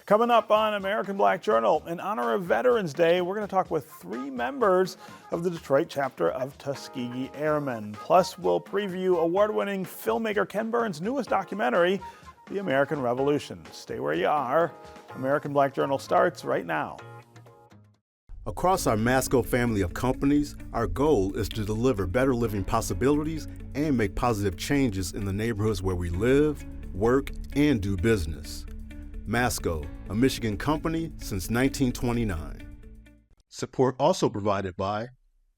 Coming up on American Black Journal, in honor of Veterans Day, we're going to talk with 3 members of the Detroit chapter of Tuskegee Airmen. Plus, we'll preview award-winning filmmaker Ken Burns' newest documentary, The American Revolution. Stay where you are. American Black Journal starts right now. Across our Masco family of companies, our goal is to deliver better living possibilities and make positive changes in the neighborhoods where we live, work, and do business. Masco, a Michigan company since 1929. Support also provided by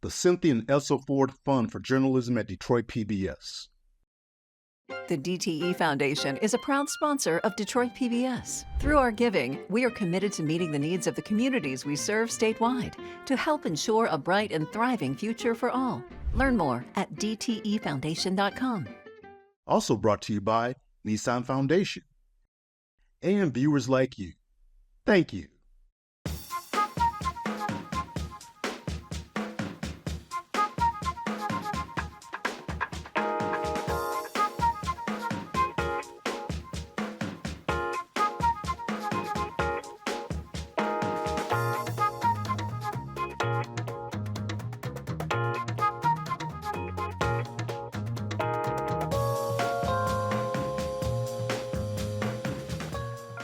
the Cynthia and Elsa Ford Fund for Journalism at Detroit PBS. The DTE Foundation is a proud sponsor of Detroit PBS. Through our giving, we are committed to meeting the needs of the communities we serve statewide to help ensure a bright and thriving future for all. Learn more at dtefoundation.com. Also brought to you by Nissan Foundation. And viewers like you. Thank you.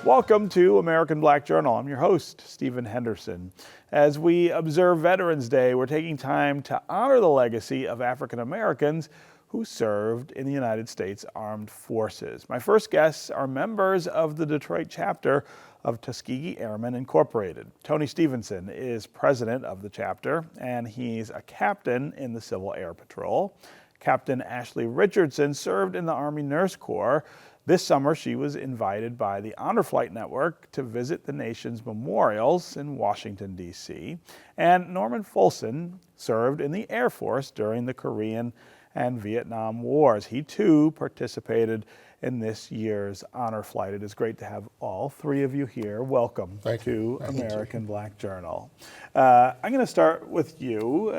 Welcome to American Black Journal. I'm your host, Stephen Henderson. As we observe Veterans Day, we're taking time to honor the legacy of African Americans who served in the United States Armed Forces. My first guests are members of the Detroit chapter of Tuskegee Airmen Incorporated. Tony Stevenson is president of the chapter, and he's a captain in the Civil Air Patrol. Captain Ashley Richardson served in the Army Nurse Corps. This summer, she was invited by the Honor Flight Network to visit the nation's memorials in Washington, D.C. And Norman Folson served in the Air Force during the Korean and Vietnam Wars. He, too, participated in this year's honor flight. It is great to have all 3 of you here. Welcome to American Black Journal. I'm going to start with you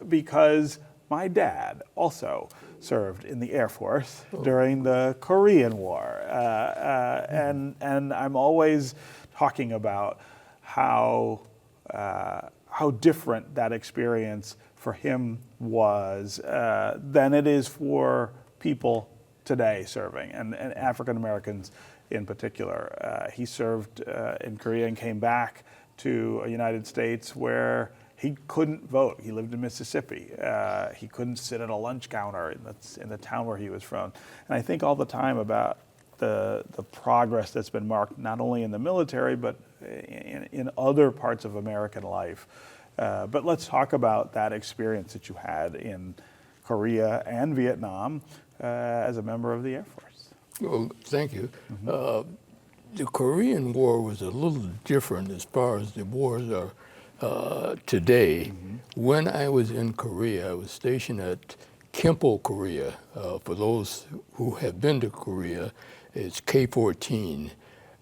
because my dad also served in the Air Force during the Korean War. And I'm always talking about how different that experience for him was than it is for people today serving, and African Americans in particular. He served in Korea and came back to the United States where he couldn't vote. He lived in Mississippi. He couldn't sit at a lunch counter in the town where he was from. And I think all the time about the progress that's been marked not only in the military, but in other parts of American life. But let's talk about that experience that you had in Korea and Vietnam as a member of the Air Force. Well, thank you. The Korean War was a little different as far as the wars are today. When I was in Korea, I was stationed at Gimpo, Korea. For those who have been to Korea, it's K-14.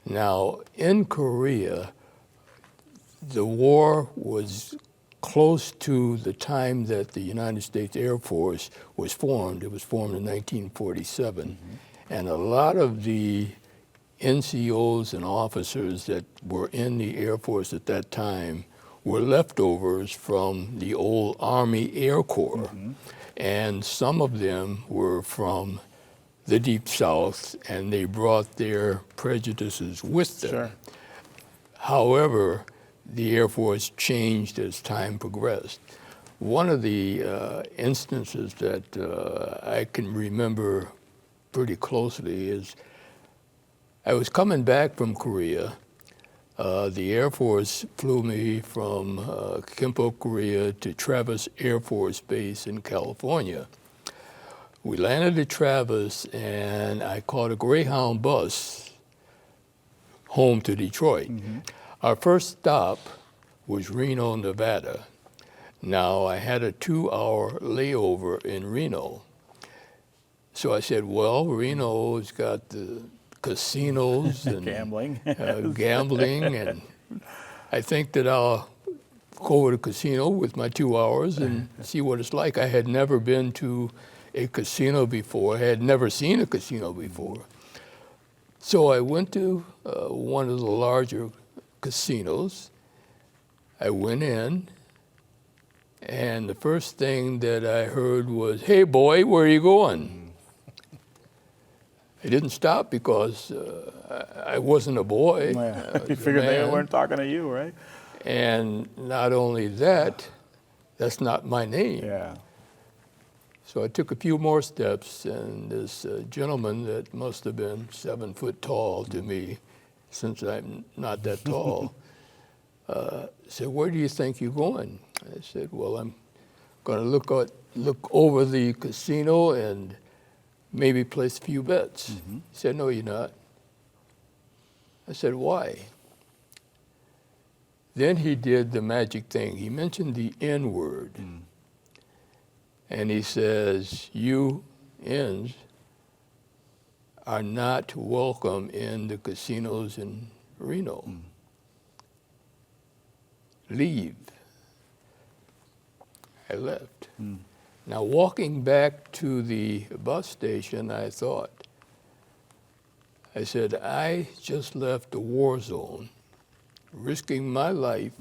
Now, in Korea, the war was close to the time that the United States Air Force was formed. It was formed in 1947. And a lot of the NCOs and officers that were in the Air Force at that time were leftovers from the old Army Air Corps. And some of them were from the Deep South, and they brought their prejudices with them. Sure. However, the Air Force changed as time progressed. One of the instances that I can remember pretty closely is I was coming back from Korea. The Air Force flew me from Gimpo, Korea to Travis Air Force Base in California. We landed at Travis, and I caught a Greyhound bus home to Detroit. Our first stop was Reno, Nevada. Now, I had a 2-hour layover in Reno. So I said, well, Reno's got the casinos and Gambling. Gambling, and I think that I'll go to the casino with my 2 hours and see what it's like. I had never been to a casino before. I had never seen a casino before. So I went to one of the larger casinos. I went in, and the first thing that I heard was, "Hey boy, where are you going?" I didn't stop because I wasn't a boy. You figured they weren't talking to you, right? And not only that, that's not my name. Yeah. So I took a few more steps, and this gentleman that must have been 7 foot tall to me, since I'm not that tall, said, "Where do you think you're going?" I said, "Well, I'm going to look over the casino and maybe place a few bets." He said, "No, you're not." I said, "Why?" Then he did the magic thing. He mentioned the N word. And he says, "You N's are not welcome in the casinos in Reno. Leave." I left. Now, walking back to the bus station, I said, I just left the war zone, risking my life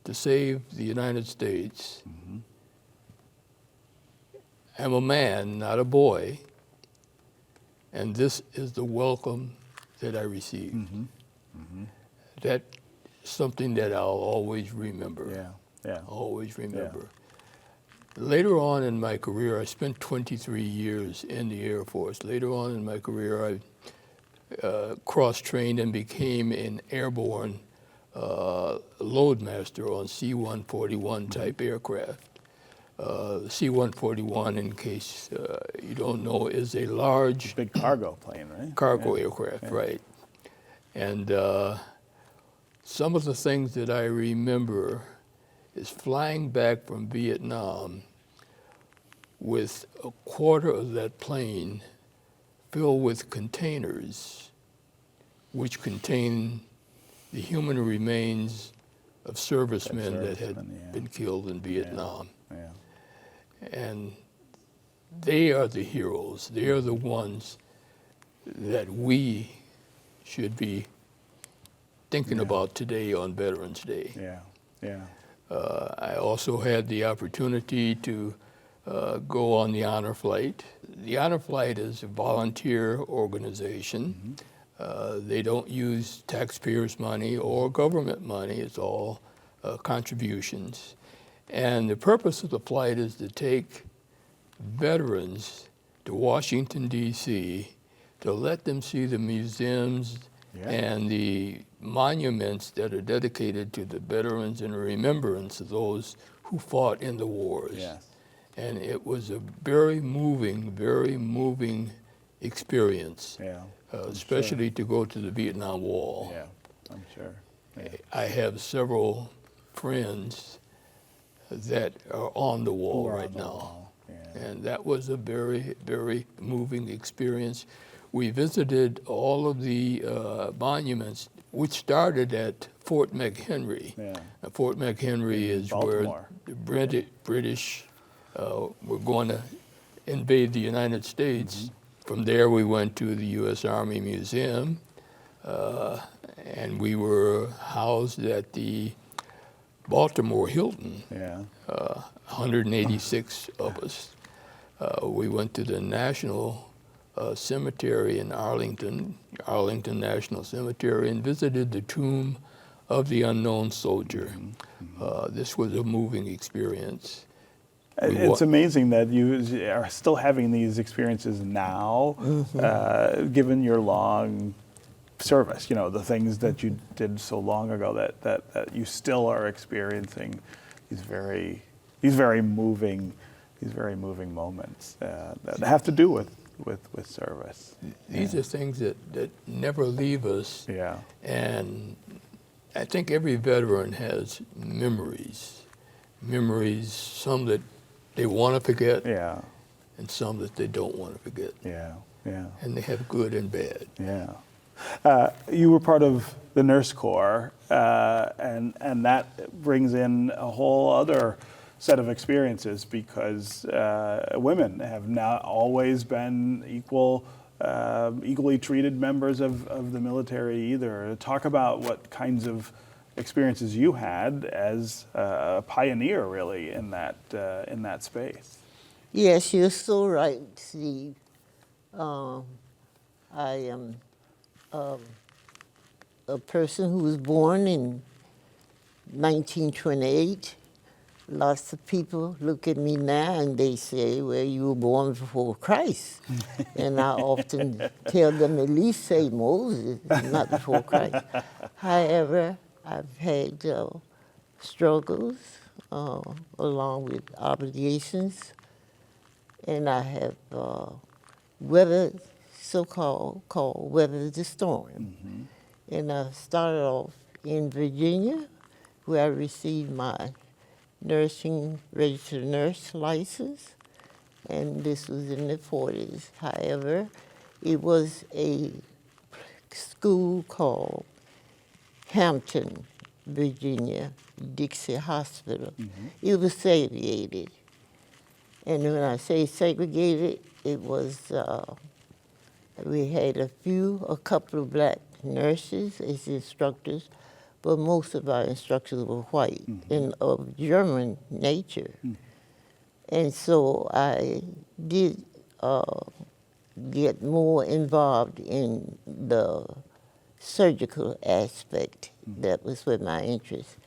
to save the United States. I'm a man, not a boy, and this is the welcome that I received. That's something that I'll always remember. Yeah. Always remember. Later on in my career, I spent 23 years in the Air Force. Later on in my career, I cross-trained and became an airborne loadmaster on C-141 type aircraft. C-141, in case you don't know, is a large... Big cargo plane, right? Cargo aircraft, right. And some of the things that I remember is flying back from Vietnam with a quarter of that plane filled with containers which contain the human remains of servicemen that had been killed in Vietnam. And they are the heroes. They are the ones that we should be thinking about today on Veterans Day. I also had the opportunity to go on the Honor Flight. The Honor Flight is a volunteer organization. They don't use taxpayers' money or government money. It's all contributions. And the purpose of the flight is to take veterans to Washington, D.C., to let them see the museums and the monuments that are dedicated to the veterans in remembrance of those who fought in the wars. And it was a very moving experience, especially to go to the Vietnam Wall. I'm sure. I have several friends that are on the wall right now. And that was a very moving experience. We visited all of the monuments, which started at Fort McHenry. Fort McHenry is where the British were going to invade the United States. From there, we went to the U.S. Army Museum, and we were housed at the Baltimore Hilton, 186 of us. We went to the National Cemetery in Arlington National Cemetery, and visited the tomb of the unknown soldier. This was a moving experience. It's amazing that you are still having these experiences now, given your long service, the things that you did so long ago that you still are experiencing these very moving moments that have to do with service. These are things that never leave us. And I think every veteran has memories, some that they want to forget, and some that they don't want to forget. And they have good and bad. You were part of the Nurse Corps, and that brings in a whole other set of experiences, because women have not always been equal equally treated members of the military either. Talk about what kinds of experiences you had as a pioneer, really, in that space. Yes, you're so right, Steve. I am a person who was born in 1928. Lots of people look at me now and they say, well, you were born before Christ. And I often tell them at least say Moses, not before Christ. However, I've had struggles along with obligations, and I have weathered, called weathered the storm. Mm-hmm. And I started off in Virginia, where I received my nursing registered nurse license, and this was in the 40s. However, it was a school called Hampton, Virginia, Dixie Hospital. Mm-hmm. It was segregated. And when I say segregated, it was, we had a couple of black nurses as instructors, but most of our instructors were white and of German nature. And so I did get more involved in the surgical aspect. That was with my interest.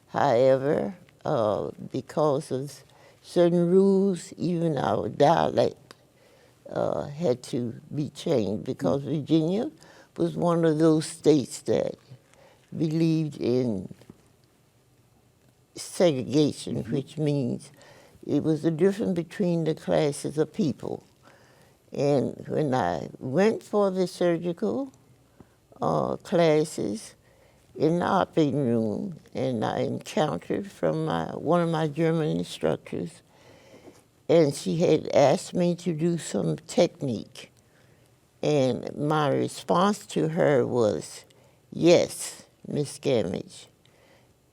However, because of certain rules, even our dialect had to be changed, because Virginia was one of those states that believed in segregation, which means it was the difference between the classes of people. And when I went for the surgical classes in the operating room, and I encountered from one of my German instructors, and she had asked me to do some technique. And my response to her was, yes, Miss Gamage.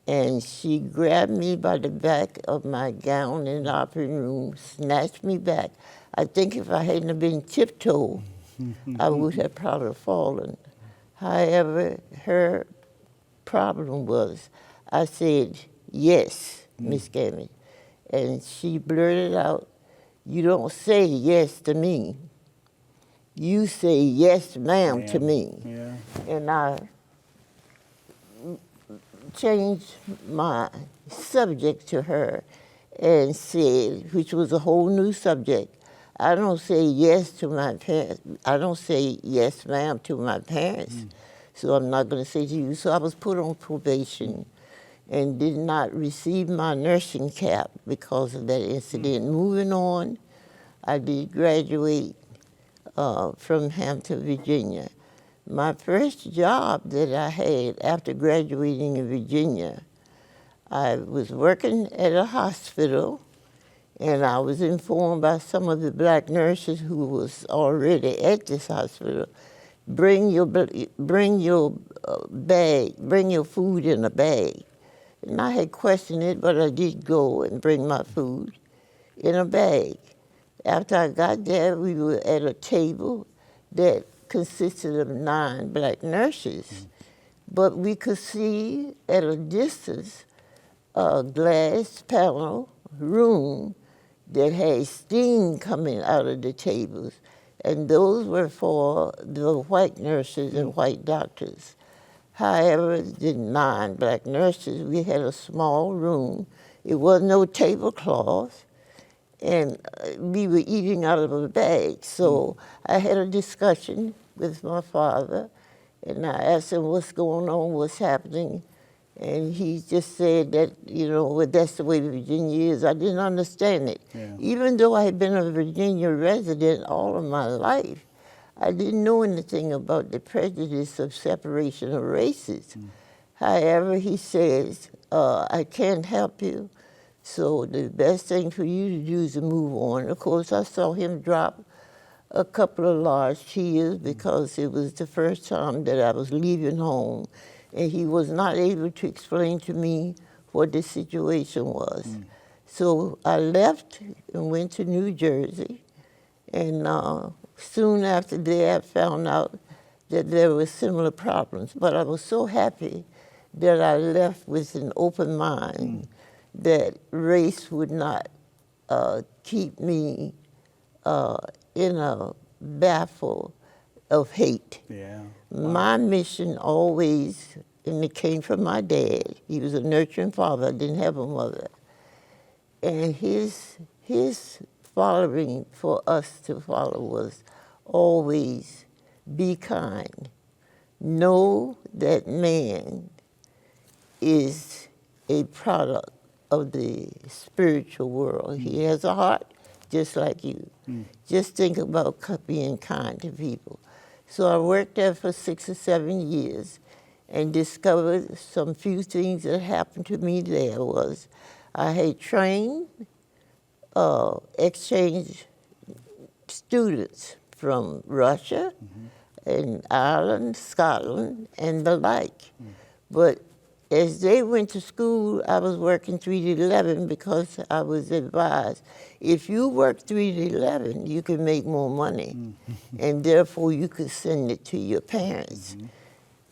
And she grabbed me by the back of my gown in the operating room, snatched me back. I think if I hadn't have been tiptoe, I would have probably fallen. However, her problem was, I said, yes, Miss Gamage. And she blurted out, you don't say yes to me. You say yes, ma'am, to me. Yeah. And I changed my subject to her and said, which was a whole new subject, I don't say yes to my parents. I don't say yes, ma'am, to my parents. So I'm not going to say to you. So I was put on probation and did not receive my nursing cap because of that incident. Moving on, I did graduate from Hampton, Virginia. My first job that I had after graduating in Virginia, I was working at a hospital, and I was informed by some of the black nurses who was already at this hospital, bring your bag, bring your food in a bag. And I had questioned it, but I did go and bring my food in a bag. After I got there, we were at a table that consisted of 9 black nurses, but we could see at a distance a glass panel room that had steam coming out of the tables, and those were for the white nurses and white doctors. However, the 9 black nurses, we had a small room. It was no tablecloth, and we were eating out of a bag. So I had a discussion with my father, and I asked him what's going on, what's happening, and he just said that, you know, well, that's the way Virginia is. I didn't understand it. Yeah. Even though I had been a Virginia resident all of my life, I didn't know anything about the prejudice of separation of races. However, he says, I can't help you, so the best thing for you to do is to move on. Of course, I saw him drop a couple of large tears because it was the first time that I was leaving home, and he was not able to explain to me what the situation was. So I left and went to New Jersey, and Soon after that, I found out that there were similar problems. But I was so happy that I left with an open mind that race would not keep me in a baffle of hate. Yeah. My mission always, and it came from my dad. He was a nurturing father. I didn't have a mother. And his following for us to follow was always be kind. Know that man is a product of the spiritual world. He has a heart just like you. Just think about being kind to people. So I worked there for 6 or 7 years and discovered some few things that happened to me there was I had trained exchange students from Russia and Ireland, Scotland, and the like. But as they went to school, I was working 3 to 11 because I was advised, if you work 3 to 11, you can make more money, and therefore you could send it to your parents.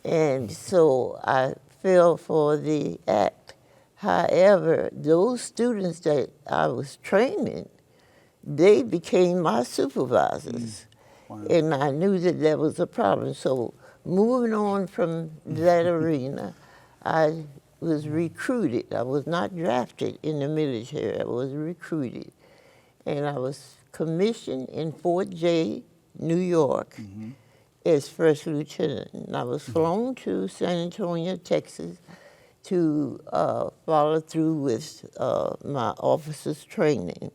And so I fell for the act. However, those students that I was training, they became my supervisors. Wow. And I knew that there was a problem. So moving on from that arena, I was recruited. I was not drafted in the military. I was recruited. And I was commissioned in Fort J, New York, as first lieutenant. And I was flown to San Antonio, Texas, to follow through with my officer's training.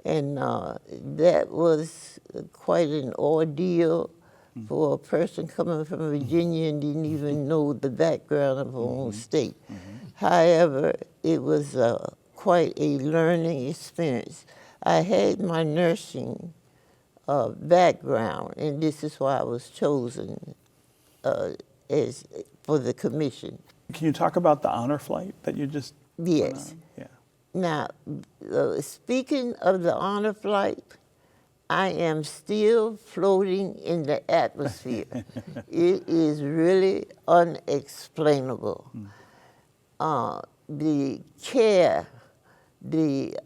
And that was quite an ordeal for a person coming from Virginia and didn't even know the background of her own state. However, it was quite a learning experience. I had my nursing background, and this is why I was chosen for the commission. Can you talk about the honor flight that you just went Yes. on? Yeah. Now, speaking of the honor flight, I am still floating in the atmosphere. It is really unexplainable. The care, the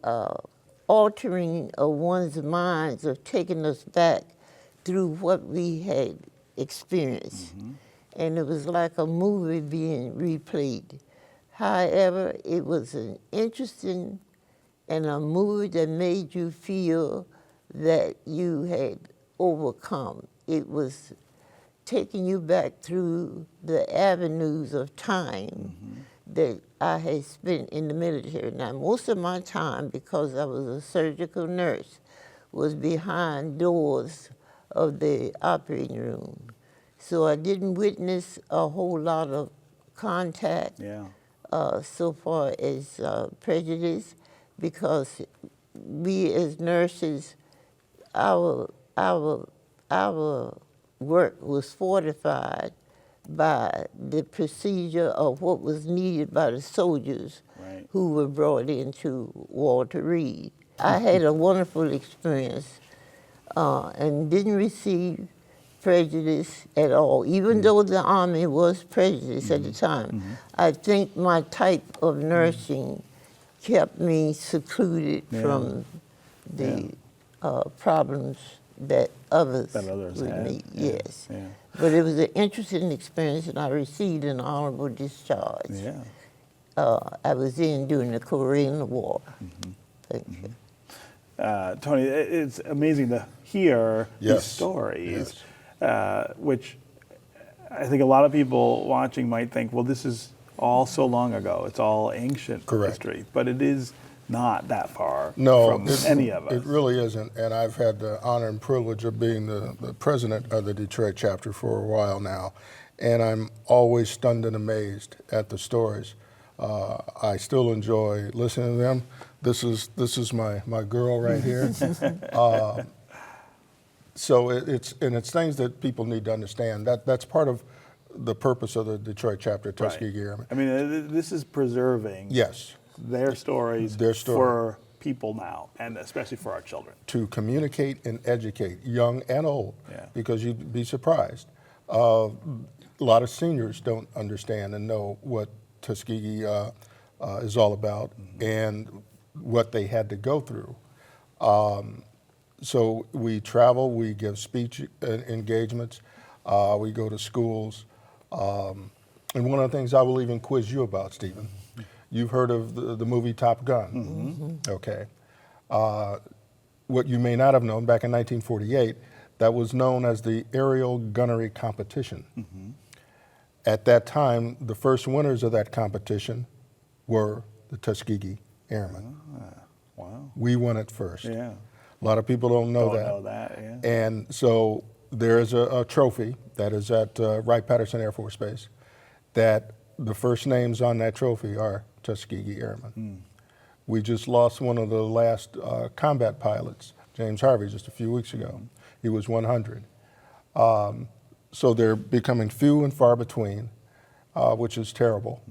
altering of one's minds, of taking us back through what we had experienced. And it was like a movie being replayed. However, it was an interesting and a movie that made you feel that you had overcome. It was taking you back through the avenues of time that I had spent in the military. Now, most of my time, because I was a surgical nurse, was behind doors of the operating room. So I didn't witness a whole lot of contact so far as prejudice, because we as nurses, our work was fortified by the procedure of what was needed by the soldiers who were brought into Walter Reed. I had a wonderful experience and didn't receive prejudice at all, even though the Army was prejudiced at the time. I think my type of nursing kept me secluded from the problems that others would had. meet. Yes. But it was an interesting experience, and I received an honorable discharge. I was in during the Korean War. Thank you. Tony, it's amazing to hear these stories, which I think a lot of people watching might think, well, this is all so long ago. It's all ancient history. But it is not that far from any of us. It really isn't. And I've had the honor and privilege of being the president of the Detroit chapter for a while now. And I'm always stunned and amazed at the stories. I still enjoy listening to them. This is my girl right here. So it's things that people need to understand. That's part of the purpose of the Detroit chapter, Tuskegee Airmen. I mean, this is preserving their stories, for people now, and especially for our children? To communicate and educate, young and old, Yeah. because you'd be surprised. A lot of seniors don't understand and know what Tuskegee is all about and what they had to go through. So we travel, we give speech engagements, we go to schools. And one of the things I will even quiz you about, Stephen, you've heard of the movie Top Gun. Okay. What you may not have known, back in 1948, that was known as the aerial gunnery competition. At that time, the first winners of that competition were the Tuskegee Airmen. Wow. We won it first. Yeah. A lot of people don't know Yeah. And so there is a trophy that is at Wright-Patterson Air Force Base that the first names on that trophy are Tuskegee Airmen. We just lost one of the last combat pilots, James Harvey, just a few weeks ago. He was 100. So they're becoming few and far between, which is terrible.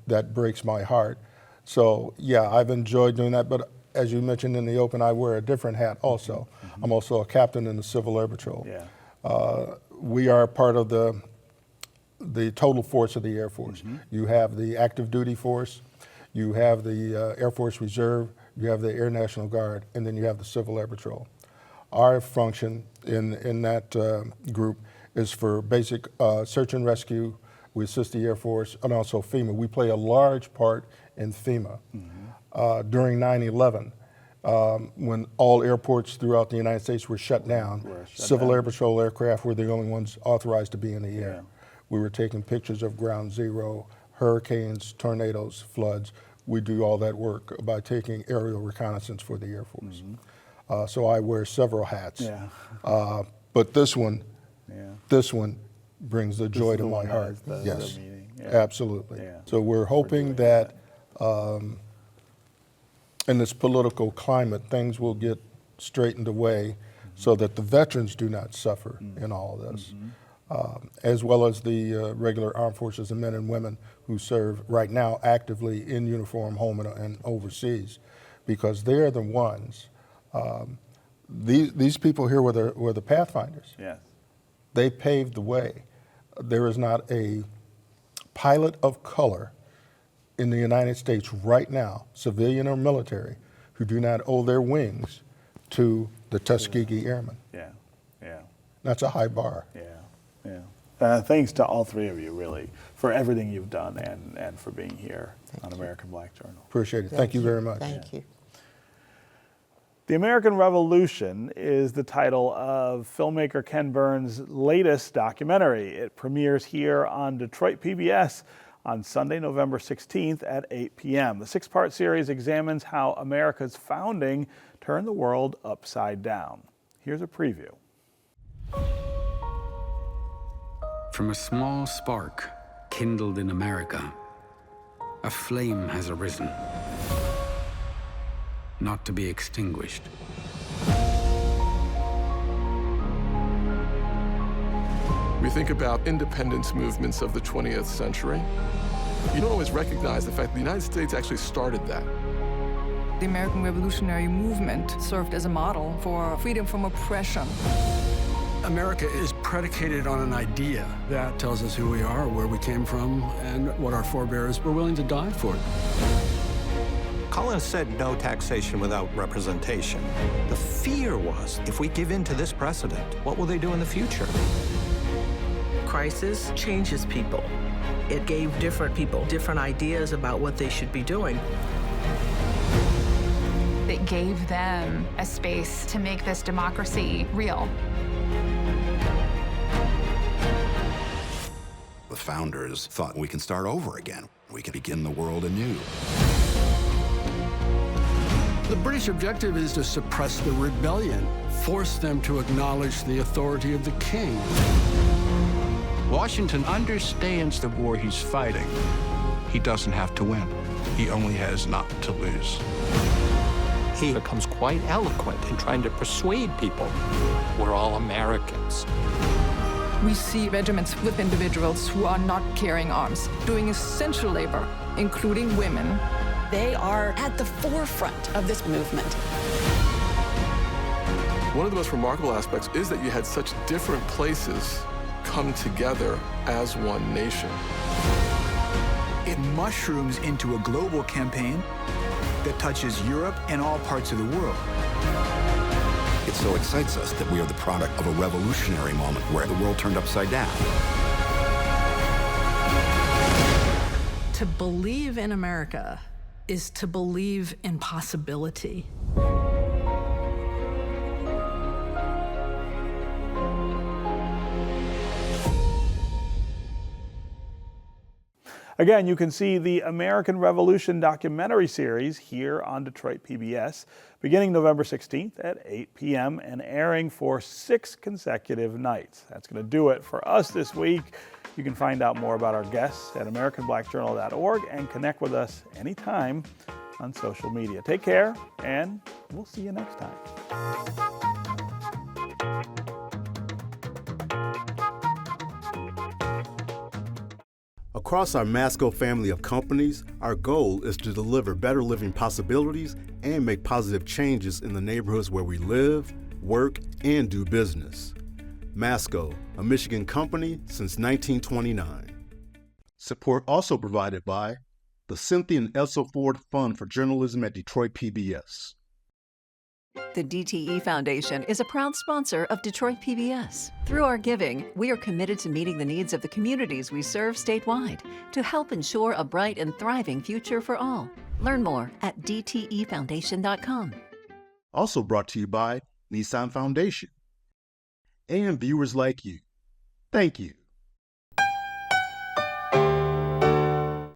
That breaks my heart. So yeah, I've enjoyed doing that, but as you mentioned in the open, I wear a different hat also. I'm also a captain in the Civil Air Patrol. Yeah. We are part of the total force of the Air Force. You have the active duty force, you have the Air Force Reserve, you have the Air National Guard, and then you have the Civil Air Patrol. Our function in that group is for basic search and rescue. We assist the Air Force and also FEMA. We play a large part in FEMA. During 9/11, when all airports throughout the United States were shut down, Civil Air Patrol aircraft were the only ones authorized to be in the air. We were taking pictures of ground zero, hurricanes, tornadoes, floods. We do all that work by taking aerial reconnaissance for the Air Force. So I wear several hats. But this one brings the joy to my heart. Yes, absolutely. So we're hoping that in this political climate, things will get straightened away so that the veterans do not suffer in all of this, as well as the regular armed forces and men and women who serve right now actively in uniform home and overseas, because they're the ones. These people here were the pathfinders. Yes. They paved the way. There is not a pilot of color in the United States right now, civilian or military, who do not owe their wings to the Tuskegee Airmen. Yeah. That's a high bar. Thanks to all three of you, really, for everything you've done and for being here on American Black Journal. Appreciate it. Thank you very much. Thank you. The American Revolution is the title of filmmaker Ken Burns' latest documentary. It premieres here on Detroit PBS on Sunday, November 16th at 8 p.m. The six-part series examines how America's founding turned the world upside down. Here's a preview. From a small spark kindled in America, a flame has arisen, not to be extinguished. We think about independence movements of the 20th century. You don't always recognize the fact that the United States actually started that. The American Revolutionary Movement served as a model for freedom from oppression. America is predicated on an idea that tells us who we are, where we came from, and what our forebears were willing to die for. Collins said no taxation without representation. The fear was, if we give in to this precedent, what will they do in the future? Crisis changes people. It gave different people different ideas about what they should be doing. It gave them a space to make this democracy real. The founders thought we can start over again. We can begin the world anew. The British objective is to suppress the rebellion, force them to acknowledge the authority of the king. Washington understands the war he's fighting. He doesn't have to win. He only has not to lose. He becomes quite eloquent in trying to persuade people we're all Americans. We see regiments with individuals who are not carrying arms, doing essential labor, including women. They are at the forefront of this movement. One of the most remarkable aspects is that you had such different places come together as one nation. It mushrooms into a global campaign that touches Europe and all parts of the world. It so excites us that we are the product of a revolutionary moment where the world turned upside down. To believe in America is to believe in possibility. Again, you can see the American Revolution documentary series here on Detroit PBS, beginning November 16th at 8 p.m. and airing for 6 consecutive nights. That's going to do it for us this week. You can find out more about our guests at AmericanBlackJournal.org and connect with us anytime on social media. Take care, and we'll see you next time. Across our Masco family of companies, our goal is to deliver better living possibilities and make positive changes in the neighborhoods where we live, work, and do business. Masco, a Michigan company since 1929. Support also provided by the Cynthia and Elsa Ford Fund for Journalism at Detroit PBS. The DTE Foundation is a proud sponsor of Detroit PBS. Through our giving, we are committed to meeting the needs of the communities we serve statewide to help ensure a bright and thriving future for all. Learn more at dtefoundation.com. Also brought to you by Nissan Foundation and viewers like you. Thank you.